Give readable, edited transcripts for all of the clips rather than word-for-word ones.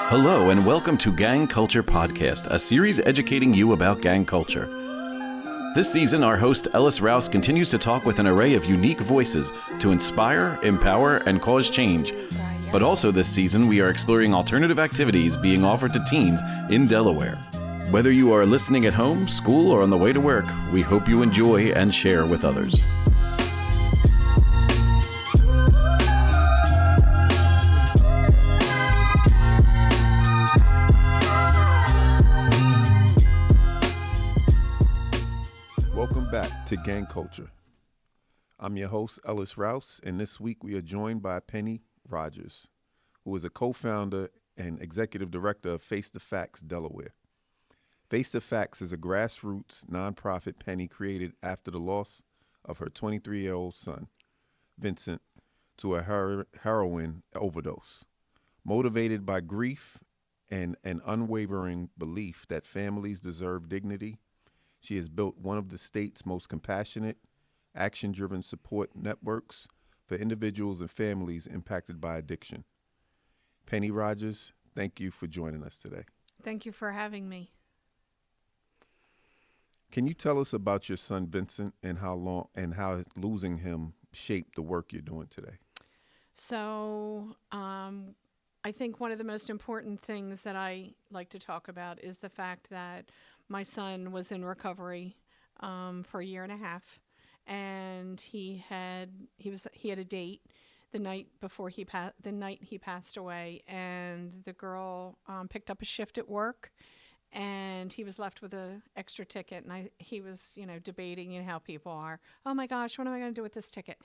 Hello and welcome to Gang Culture Podcast, a series educating you about gang culture. This season, our host Ellis Rouse continues to talk with an array of unique voices to inspire, empower, and cause change. But also this season, we are exploring alternative activities being offered to teens in Delaware. Whether you are listening at home, school, or on the way to work, we hope you enjoy and share with others. Welcome back to Gang Culture. I'm your host, Ellis Rouse, and this week we are joined by Penny Rogers, who is a co-founder and executive director of Face the Facts Delaware. Face the Facts is a grassroots nonprofit Penny created after the loss of her 23-year-old son, Vincent, to a heroin overdose. Motivated by grief and an unwavering belief that families deserve dignity, she has built one of the state's most compassionate, action-driven support networks for individuals and families impacted by addiction. Penny Rogers, thank you for joining us today. Thank you for having me. Can you tell us about your son Vincent and how losing him shaped the work you're doing today? So I think one of the most important things that I like to talk about is the fact that my son was in recovery for a year and a half, and he had a date the night before he passed away, and the girl picked up a shift at work, and he was left with an extra ticket, and he was debating how people are. Oh my gosh, what am I going to do with this ticket?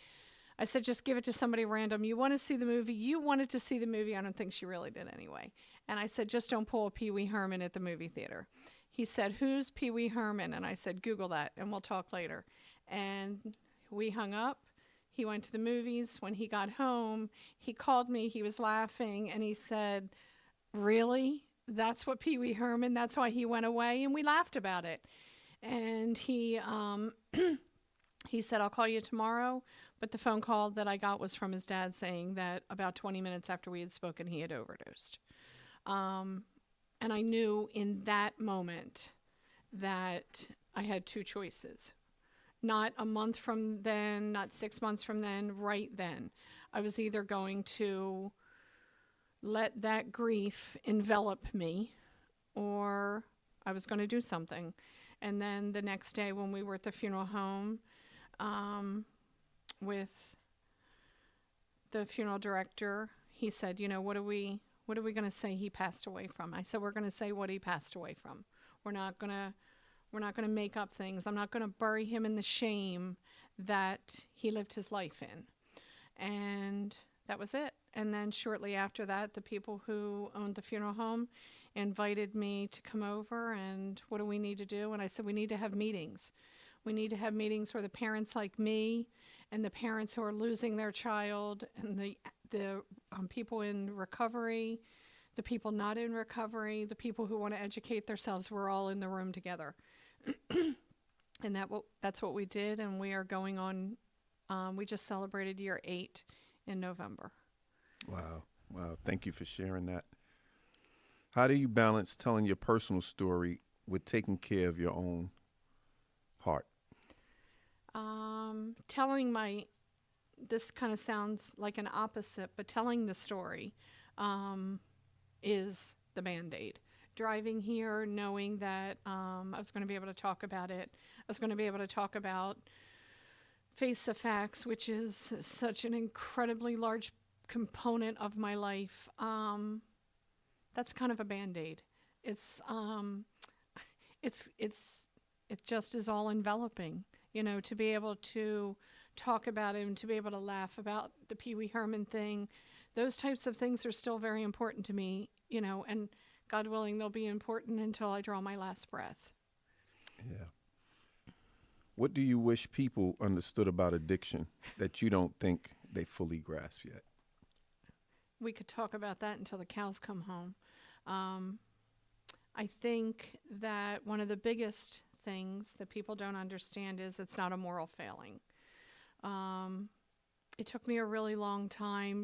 I said, just give it to somebody random. You want to see the movie? You wanted to see the movie. I don't think she really did anyway. And I said, just don't pull a Pee Wee Herman at the movie theater. He said, who's Pee Wee Herman? And I said, Google that, and we'll talk later. And we hung up. He went to the movies. When he got home, he called me. He was laughing, and he said, really? That's what Pee Wee Herman, that's why he went away? And we laughed about it. And he said, I'll call you tomorrow. But the phone call that I got was from his dad saying that about 20 minutes after we had spoken, he had overdosed. And I knew in that moment that I had two choices. Not a month from then, not 6 months from then, right then. I was either going to let that grief envelop me, or I was going to do something. And then the next day when we were at the funeral home with the funeral director, he said, what are we going to say he passed away from? I said, we're going to say what he passed away from. We're not going to make up things. I'm not going to bury him in the shame that he lived his life in. And that was it. And then shortly after that, the people who owned the funeral home invited me to come over, and what do we need to do? And I said, we need to have meetings. We need to have meetings where the parents like me and the parents who are losing their child and the people in recovery, the people not in recovery, the people who want to educate themselves, we're all in the room together. And that's what we did, and we are going on. We just celebrated year 8 in November. Wow. Thank you for sharing that. How do you balance telling your personal story with taking care of your own heart? This kind of sounds like an opposite, but telling the story is the Band-Aid. Driving here, knowing that I was going to be able to talk about it. I was going to be able to talk about Face the Facts, which is such an incredibly large component of my life. That's kind of a Band-Aid. It just is all enveloping, to be able to talk about it and to be able to laugh about the Pee Wee Herman thing. Those types of things are still very important to me, and God willing, they'll be important until I draw my last breath. Yeah. What do you wish people understood about addiction that you don't think they fully grasp yet? We could talk about that until the cows come home. I think that one of the biggest things that people don't understand is it's not a moral failing. It took me a really long time.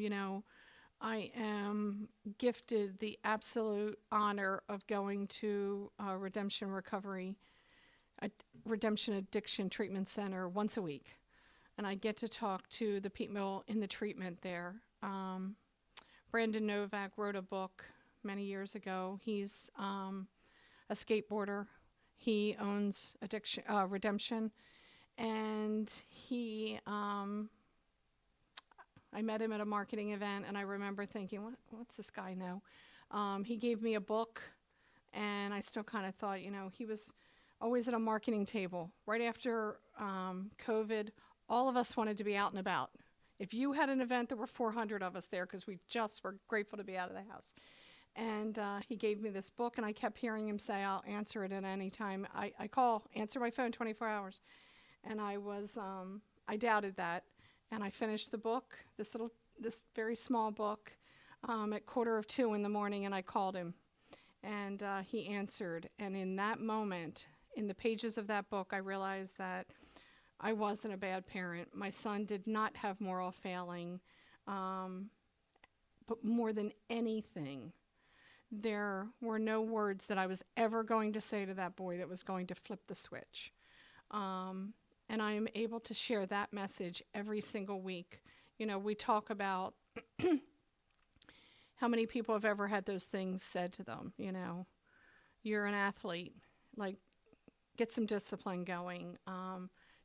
I am gifted the absolute honor of going to a Redemption Addiction Treatment Center once a week. And I get to talk to the people in the treatment there. Brandon Novak wrote a book many years ago. He's a skateboarder. He owns Redemption. And I met him at a marketing event, and I remember thinking, what's this guy know? He gave me a book, and I still kind of thought, he was always at a marketing table. Right after COVID, all of us wanted to be out and about. If you had an event, there were 400 of us there because we just were grateful to be out of the house. And he gave me this book, and I kept hearing him say, I'll answer it at any time. I answer my phone 24 hours. And I doubted that. And I finished the book, this very small book, at 1:45 in the morning, and I called him. And he answered. And in that moment, in the pages of that book, I realized that I wasn't a bad parent. My son did not have moral failing. But more than anything, there were no words that I was ever going to say to that boy that was going to flip the switch. And I am able to share that message every single week. We talk about how many people have ever had those things said to them. You're an athlete, like, get some discipline going.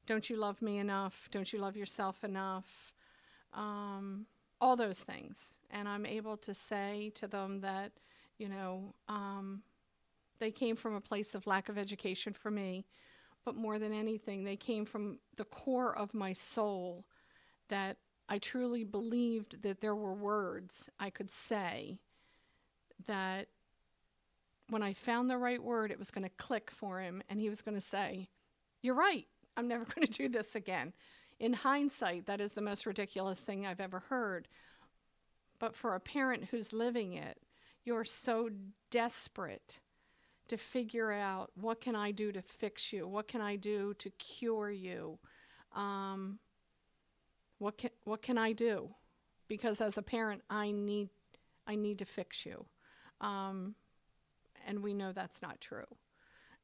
Don't you love me enough? Don't you love yourself enough? All those things. And I'm able to say to them that, they came from a place of lack of education for me. But more than anything, they came from the core of my soul, that I truly believed that there were words I could say that when I found the right word, it was going to click for him, and he was going to say, you're right, I'm never going to do this again. In hindsight, that is the most ridiculous thing I've ever heard. But for a parent who's living it, you're so desperate to figure out, what can I do to fix you? What can I do to cure you? What can I do? Because as a parent, I need to fix you. And we know that's not true.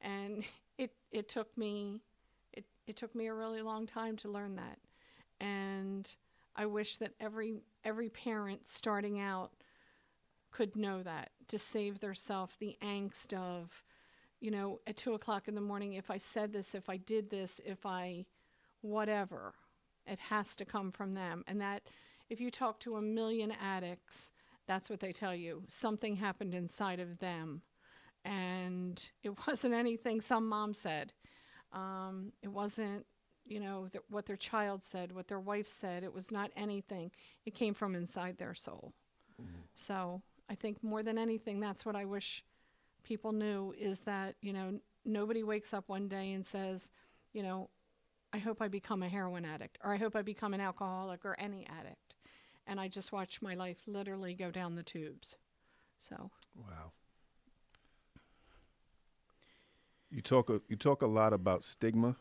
And it took me a really long time to learn that. And I wish that every parent starting out could know that, to save theirself the angst of, at 2:00 in the morning, if I said this, if I did this, if I whatever, it has to come from them. And that, if you talk to 1 million addicts, that's what they tell you. Something happened inside of them. And it wasn't anything some mom said. It wasn't, what their child said, what their wife said. It was not anything. It came from inside their soul. Mm-hmm. So I think more than anything, that's what I wish people knew, is that, nobody wakes up one day and says, I hope I become a heroin addict, or I hope I become an alcoholic, or any addict. And I just watched my life literally go down the tubes. So. Wow. You talk a lot about stigma.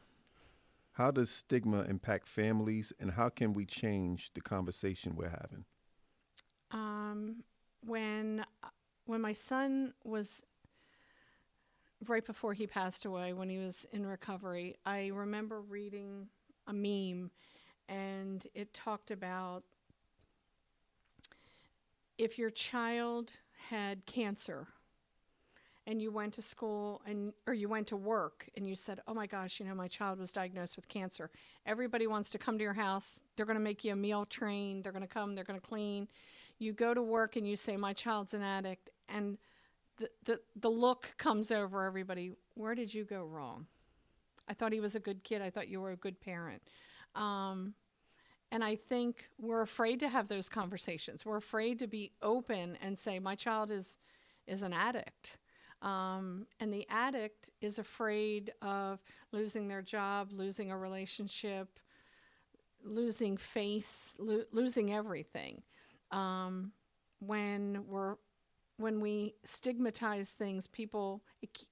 How does stigma impact families, and how can we change the conversation we're having? When my son was, right before he passed away, when he was in recovery, I remember reading a meme, and it talked about, if your child had cancer and you went to school or you went to work and you said, oh my gosh, my child was diagnosed with cancer. Everybody wants to come to your house. They're going to make you a meal train. They're going to come, they're going to clean. You go to work and you say, my child's an addict, and the look comes over everybody. Where did you go wrong? I thought he was a good kid. I thought you were a good parent. And I think we're afraid to have those conversations. We're afraid to be open and say, my child is an addict. And the addict is afraid of losing their job, losing a relationship, losing face, losing everything. When we stigmatize things, people,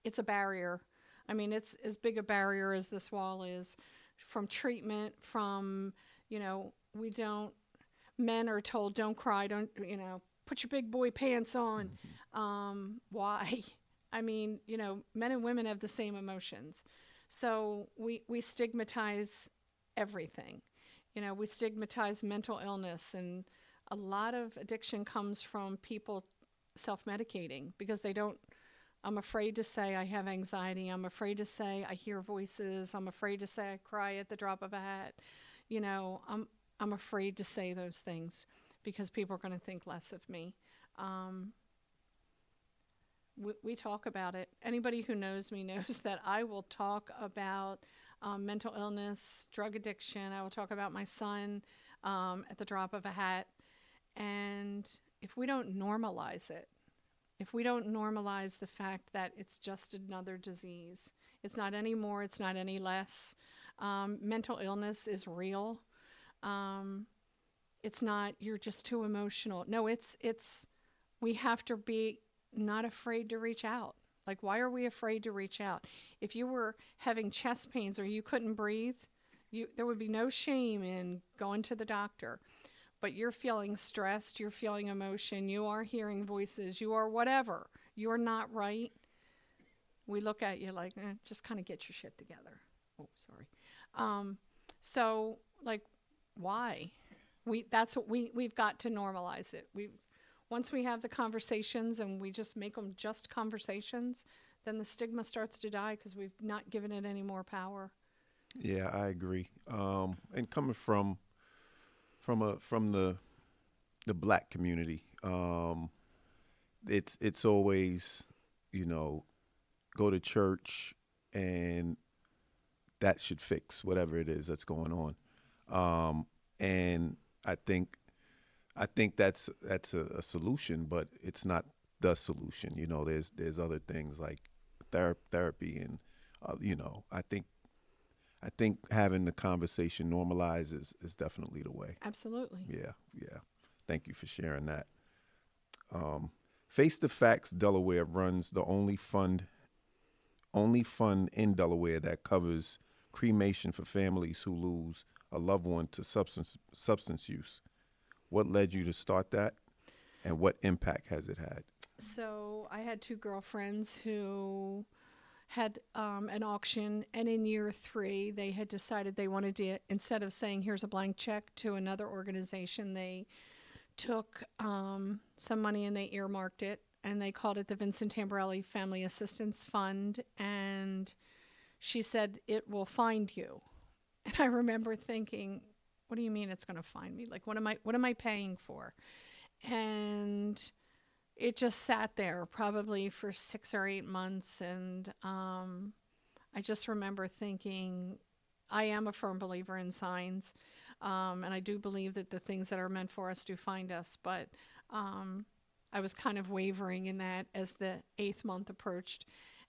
it's a barrier. I mean, it's as big a barrier as this wall is, from treatment, from, We don't, men are told, don't cry, don't, put your big boy pants on. Why? I mean, men and women have the same emotions. So we stigmatize everything. We stigmatize mental illness, and a lot of addiction comes from people self-medicating because they don't. I'm afraid to say I have anxiety. I'm afraid to say I hear voices. I'm afraid to say I cry at the drop of a hat. I'm afraid to say those things because people are going to think less of me. We talk about it. Anybody who knows me knows that I will talk about mental illness, drug addiction. I will talk about my son at the drop of a hat. And if we don't normalize it, if we don't normalize the fact that it's just another disease, it's not any more, it's not any less. Mental illness is real. It's not, you're just too emotional. No, we have to be not afraid to reach out. Like, why are we afraid to reach out? If you were having chest pains or you couldn't breathe, there would be no shame in going to the doctor. But you're feeling stressed, you're feeling emotion, you are hearing voices, you are whatever, you're not right. We look at you like, just kind of get your shit together. Oh, sorry. So, like, why? That's what we've got to normalize it. Once we have the conversations and we just make them just conversations, then the stigma starts to die because we've not given it any more power. Yeah, I agree. And coming from the Black community, it's always, go to church and that should fix whatever it is that's going on. And I think that's a solution, but it's not the solution. There's other things like therapy, and I think having the conversation normalized is definitely the way. Absolutely. Yeah. Thank you for sharing that. Face the Facts Delaware runs the only fund in Delaware that covers cremation for families who lose a loved one to substance use. What led you to start that, and what impact has it had? So I had two girlfriends who had an auction, and in year 3, they had decided they wanted to, instead of saying, here's a blank check to another organization, they took some money and they earmarked it, and they called it the Vincent Tamborelli Family Assistance Fund, and she said, it will find you. And I remember thinking, what do you mean it's going to find me? Like, what am I paying for? And it just sat there probably for 6 or 8 months. And I just remember thinking, I am a firm believer in signs. And I do believe that the things that are meant for us do find us. But I was kind of wavering in that as the 8th month approached.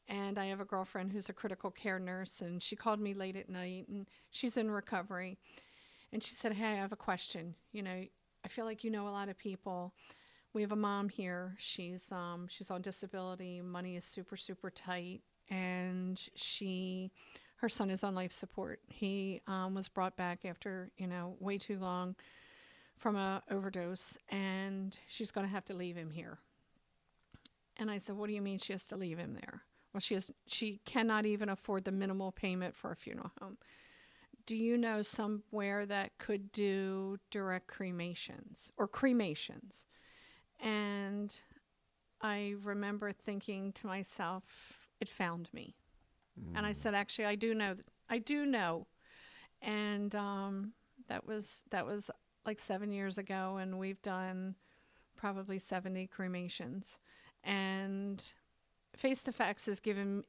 And I have a girlfriend who's a critical care nurse, and she called me late at night, and she's in recovery. And she said, hey, I have a question. I feel like you know a lot of people. We have a mom here. She's on disability. Money is super, super tight. And her son is on life support. He was brought back after, way too long from a overdose. And she's going to have to leave him here. And I said, what do you mean she has to leave him there? Well, she cannot even afford the minimal payment for a funeral home. Do you know somewhere that could do direct cremations or cremations? And I remember thinking to myself, it found me. And I said, actually, I do know. And that was like 7 years ago, and we've done probably 70 cremations. And Face the Facts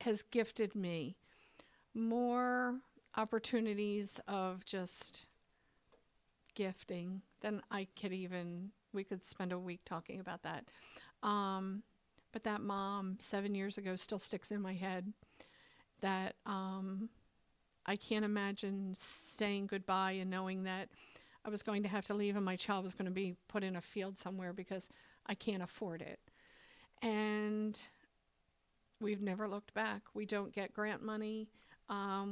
has gifted me more opportunities of just gifting than we could spend a week talking about that. But that mom 7 years ago still sticks in my head, that I can't imagine saying goodbye and knowing that I was going to have to leave and my child was going to be put in a field somewhere because I can't afford it. And we've never looked back. We don't get grant money.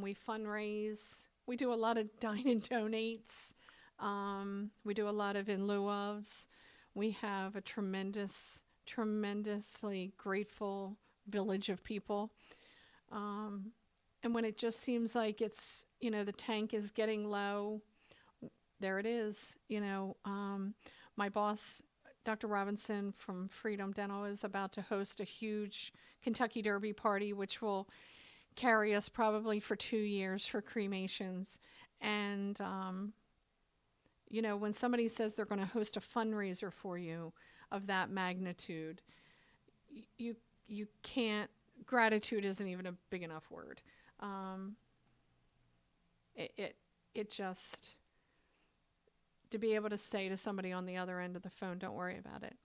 We fundraise. We do a lot of dine and donates. We do a lot of in lieu ofs. We have a tremendously grateful village of people. And when it just seems like it's, the tank is getting low, there it is. My boss, Dr. Robinson from Freedom Dental, is about to host a huge Kentucky Derby party, which will carry us probably for 2 years for cremations. And, when somebody says they're going to host a fundraiser for you of that magnitude, you can't, gratitude isn't even a big enough word. It just, to be able to say to somebody on the other end of the phone, don't worry about it.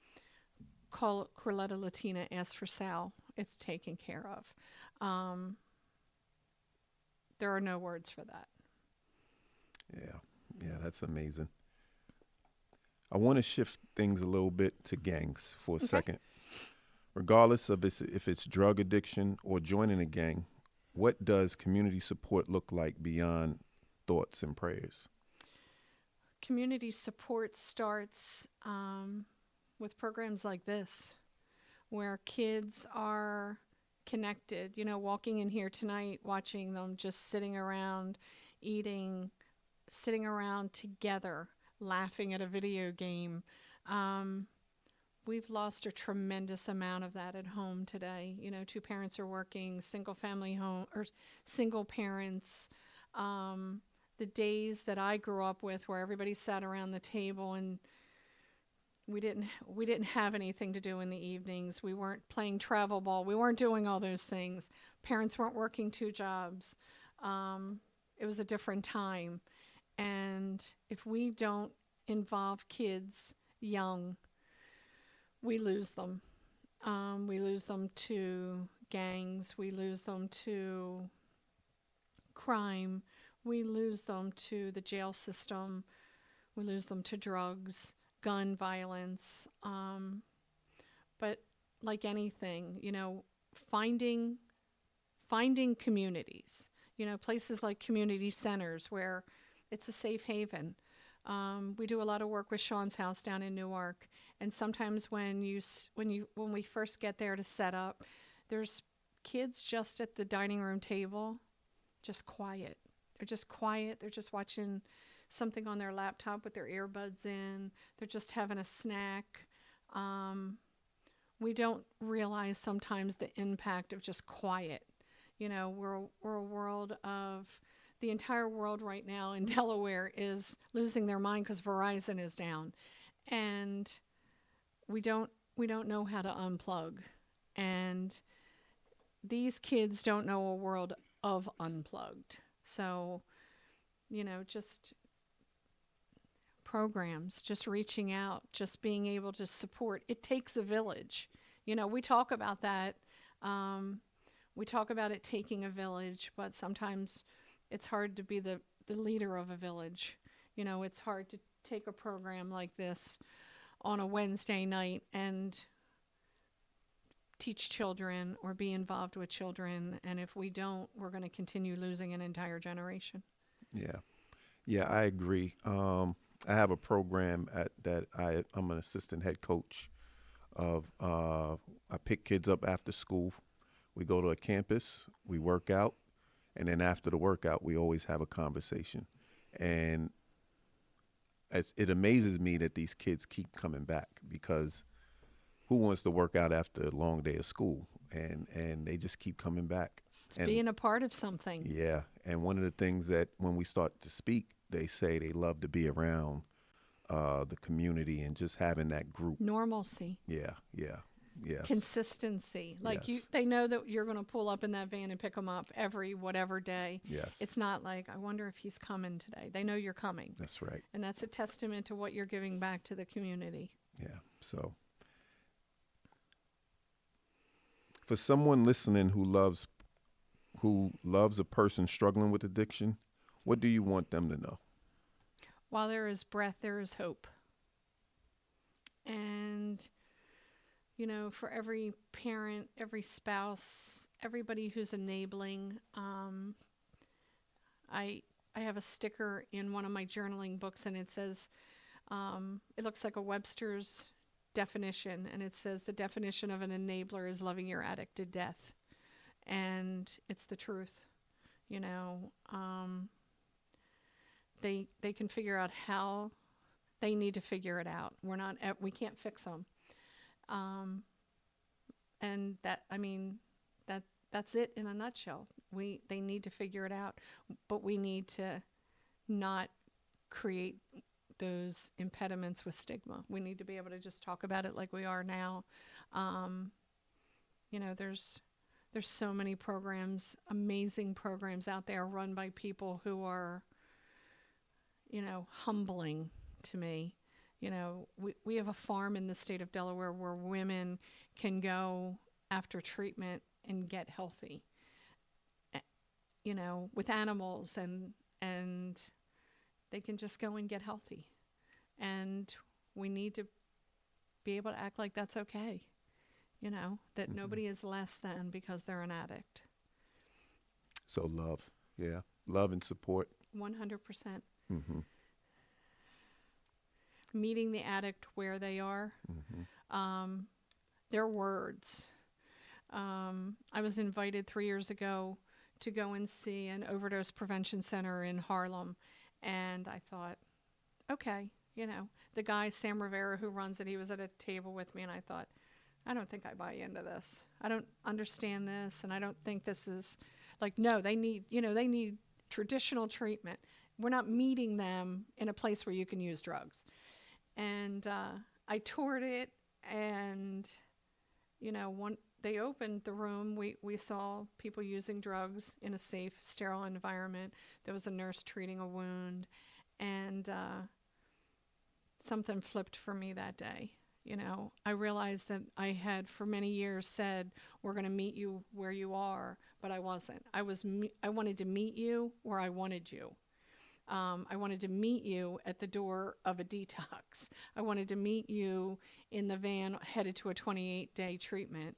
Call Corletta Latina, ask for Sal. It's taken care of. There are no words for that. Yeah, that's amazing. I want to shift things a little bit to gangs for a second. Regardless of if it's drug addiction or joining a gang, what does community support look like beyond thoughts and prayers? Community support starts with programs like this, where kids are connected. Walking in here tonight, watching them just sitting around, eating, sitting around together, laughing at a video game. We've lost a tremendous amount of that at home today. 2 parents are working, single family home, or single parents. The days that I grew up with, where everybody sat around the table and we didn't have anything to do in the evenings. We weren't playing travel ball. We weren't doing all those things. Parents weren't working 2 jobs. It was a different time. And if we don't involve kids young, we lose them. We lose them to gangs. We lose them to crime. We lose them to the jail system. We lose them to drugs, gun violence. But like anything, finding communities, places like community centers where it's a safe haven. We do a lot of work with Sean's house down in Newark, and sometimes when we first get there to set up, there's kids just at the dining room table, just quiet. They're just quiet. They're just watching something on their laptop with their earbuds in. They're just having a snack. We don't realize sometimes the impact of just quiet. We're a world of, the entire world right now in Delaware is losing their mind because Verizon is down, and we don't know how to unplug. And these kids don't know a world of unplugged. So, just programs, just reaching out, just being able to support. It takes a village. We talk about that. We talk about it taking a village, but sometimes it's hard to be the leader of a village. It's hard to take a program like this on a Wednesday night and teach children or be involved with children. And if we don't, we're going to continue losing an entire generation. Yeah, I agree. I have a program that I'm an assistant head coach of. I pick kids up after school. We go to a campus, we work out, and then after the workout, we always have a conversation. And it amazes me that these kids keep coming back, because who wants to work out after a long day of school? And they just keep coming back. It's being a part of something. Yeah. And one of the things that when we start to speak, they say they love to be around the community and just having that group. Normalcy. Yeah. Yes. Consistency. Like Yes. they know that you're going to pull up in that van and pick them up every whatever day. Yes. It's not like, I wonder if he's coming today. They know you're coming. That's right. And that's a testament to what you're giving back to the community. Yeah. So for someone listening who loves a person struggling with addiction, what do you want them to know? While there is breath, there is hope. And for every parent, every spouse, everybody who's enabling, I I have a sticker in one of my journaling books, and it says, it looks like a Webster's definition, and it says the definition of an enabler is loving your addict to death. And it's the truth. You know, they can figure out how they need to figure it out. We can't fix them. And that's it in a nutshell. They need to figure it out, but we need to not create those impediments with stigma. We need to be able to just talk about it like we are now. You know, there's so many programs, amazing programs out there run by people who are, you know, humbling to me. You know, we have a farm in the state of Delaware where women can go after treatment and get healthy, you know, with animals, and they can just go and get healthy. And we need to be able to act like that's okay, you know, that nobody is less than because they're an addict. So love, yeah, love and support. 100%. Meeting the addict where they are. Their words. I was invited 3 years ago to go and see an overdose prevention center in Harlem, and I thought, okay, you know, the guy, Sam Rivera, who runs it, he was at a table with me, and I thought, I don't think I buy into this. I don't understand this, and I don't think this is, like, no, they need traditional treatment. We're not meeting them in a place where you can use drugs. And I toured it, and, you know, they opened the room. We saw people using drugs in a safe, sterile environment. There was a nurse treating a wound, and something flipped for me that day. You know, I realized that I had for many years said, we're going to meet you where you are, but I wasn't. I wanted to meet you where I wanted you. I wanted to meet you at the door of a detox. I wanted to meet you in the van headed to a 28-day treatment.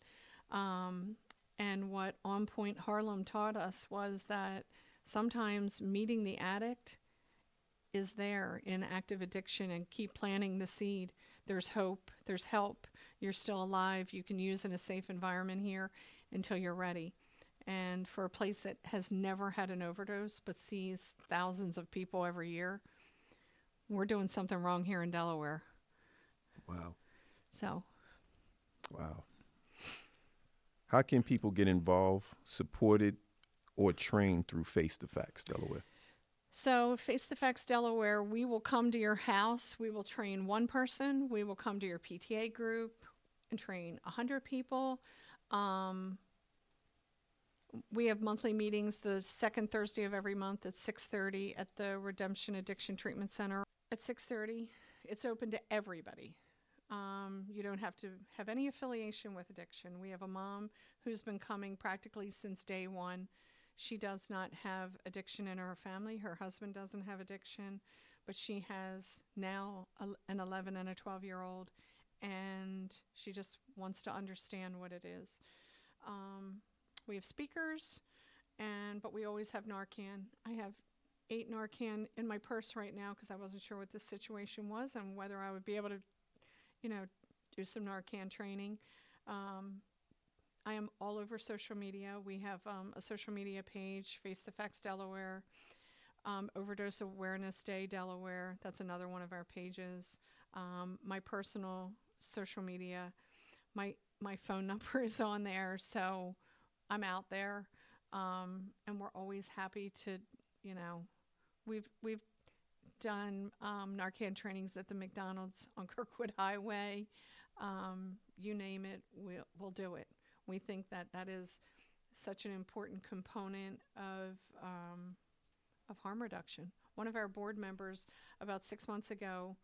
And what On Point Harlem taught us was that sometimes meeting the addict is there in active addiction, and keep planting the seed. There's hope, there's help, you're still alive, you can use in a safe environment here until you're ready. And for a place that has never had an overdose but sees thousands of people every year, we're doing something wrong here in Delaware. Wow. So. Wow. How can people get involved, supported, or trained through Face the Facts Delaware? So Face the Facts Delaware, we will come to your house. We will train one person. We will come to your PTA group and train 100 people. We have monthly meetings the second Thursday of every month at 6:30 at the Redemption Addiction Treatment Center. At 6:30, it's open to everybody. You don't have to have any affiliation with addiction. We have a mom who's been coming practically since day one. She does not have addiction in her family. Her husband doesn't have addiction, but she has now an 11 and a 12-year-old, and she just wants to understand what it is. We have speakers, but we always have Narcan. I have 8 Narcan in my purse right now because I wasn't sure what this situation was and whether I would be able to, you know, do some Narcan training. I am all over social media. We have a social media page, Face the Facts Delaware, Overdose Awareness Day Delaware. That's another one of our pages. My personal social media, my phone number is on there, so I'm out there, and we're always happy to, you know, we've done Narcan trainings at the McDonald's on Kirkwood Highway. You name it, we'll do it. We think that is such an important component of harm reduction. One of our board members about 6 months ago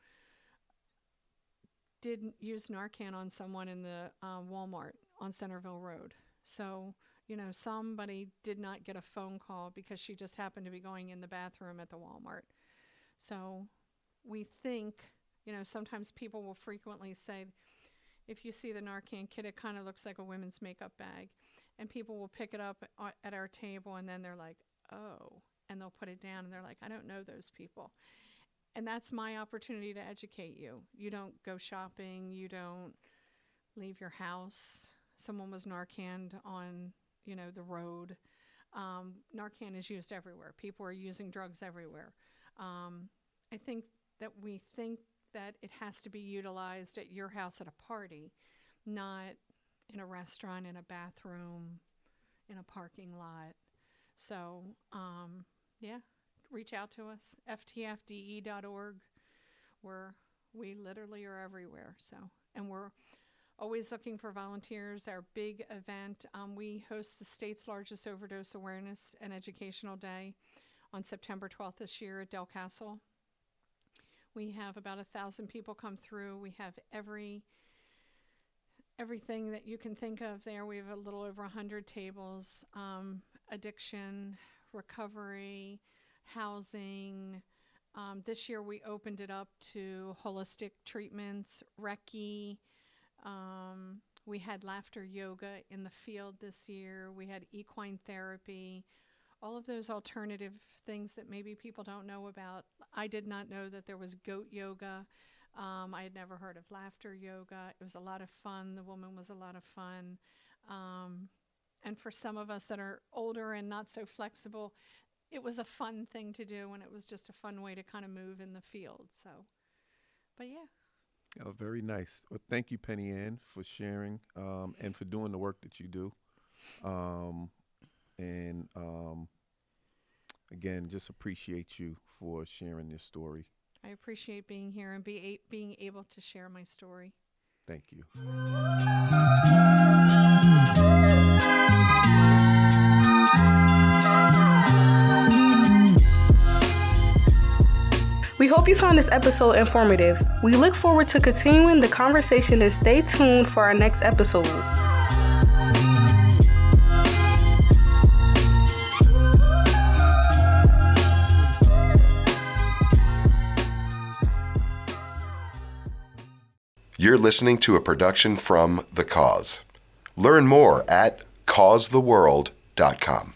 did use Narcan on someone in the Walmart on Centerville Road. So, you know, somebody did not get a phone call because she just happened to be going in the bathroom at the Walmart. So we think, you know, sometimes people will frequently say, if you see the Narcan kit, it kind of looks like a women's makeup bag. And people will pick it up at our table, and then they're like, oh, and they'll put it down and they're like, I don't know those people. And that's my opportunity to educate you. You don't go shopping. You don't leave your house. Someone was Narcaned on, the road. Narcan is used everywhere. People are using drugs everywhere. I think that we think that it has to be utilized at your house at a party, not in a restaurant, in a bathroom, in a parking lot. So, reach out to us, ftfde.org, where we literally are everywhere. So, and we're always looking for volunteers. Our big event, we host the state's largest overdose awareness and educational day on September 12th this year at Del Castle. We have about 1,000 people come through. We have everything that you can think of there. We have a little over 100 tables, addiction, recovery, housing. This year we opened it up to holistic treatments, Reiki. We had laughter yoga in the field this year. We had equine therapy. All of those alternative things that maybe people don't know about. I did not know that there was goat yoga. I had never heard of laughter yoga. It was a lot of fun. The woman was a lot of fun. And for some of us that are older and not so flexible, it was a fun thing to do, and it was just a fun way to kind of move in the field. So, but yeah. Oh, very nice. Well, thank you, Penny Ann, for sharing and for doing the work that you do. Again, just appreciate you for sharing this story. I appreciate being here and being able to share my story. Thank you. We hope you found this episode informative. We look forward to continuing the conversation and stay tuned for our next episode. You're listening to a production from The Cause. Learn more at causetheworld.com.